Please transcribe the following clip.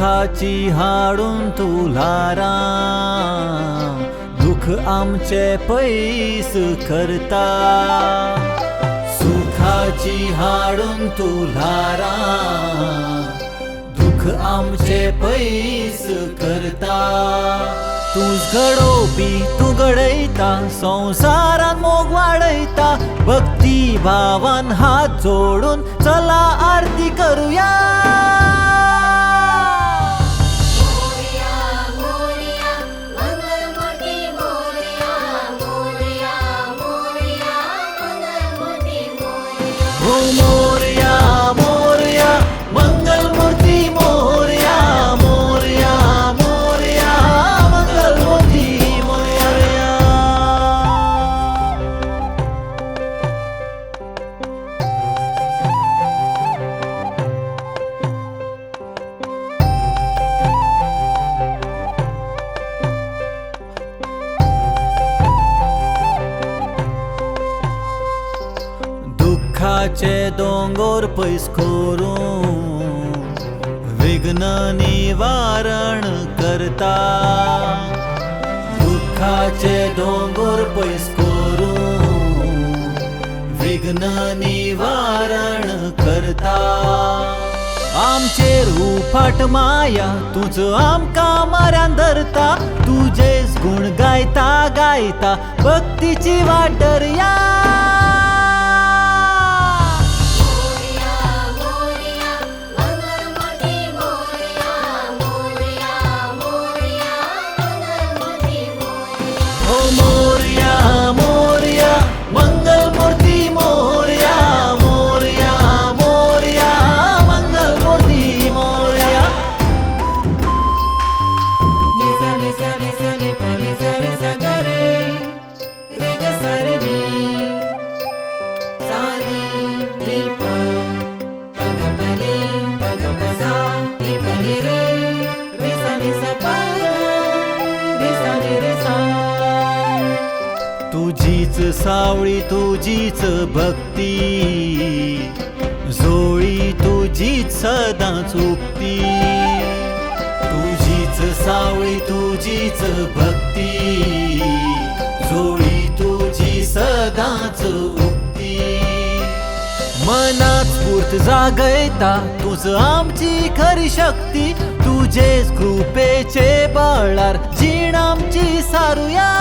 सुखाची हाडून तुला राम, दुःख आमचे पैस करता। सुखाची हाडून तुला राम, दुःख आमचे पैस करता। तूच घडोवपी तू घडयता, संसारात मोग वाडयता। भक्ती भावान हात जोडून चला आरती करूया। हो मोरया मोरया मंगलमूर्ती मोरया, मोरया मोरया मंगलमूर्ती मोरया। दुःखाचे दोंगर पयस करून विघ्न निवारण करता। दुःखाचे दोंगर पयस करून विघ्न निवारण करता। आमचेर उपाट माया तुझ आमकां म्हऱ्यान धरता। तुजेच गुण गायता गायता भक्तीची वाटरया। हो मोरया मोरया मंगलमूर्ती मोरया, मोरया मोरया मंगलमूर्ती मोरया। निसा निसा निसा नि प निसा निसा ग रे, रे ग सा रे नि, सा नि नि प, प ग प नि, प ग प सा, नि प नि रे, रे सा नि सा प ग, रे सा नि रे सा। तुझीच सावळी तुझीच भक्ती, जोळी तुझीच सदांच उक्ती। तुझीच सावळी तुझीच भक्ती, जोळी तुझी सदांच उक्ती। मनात स्फूर्त जागयता तुझ आमची खरी शक्ती। तुझेच कृपेचे बळार जीण आमची सारूया।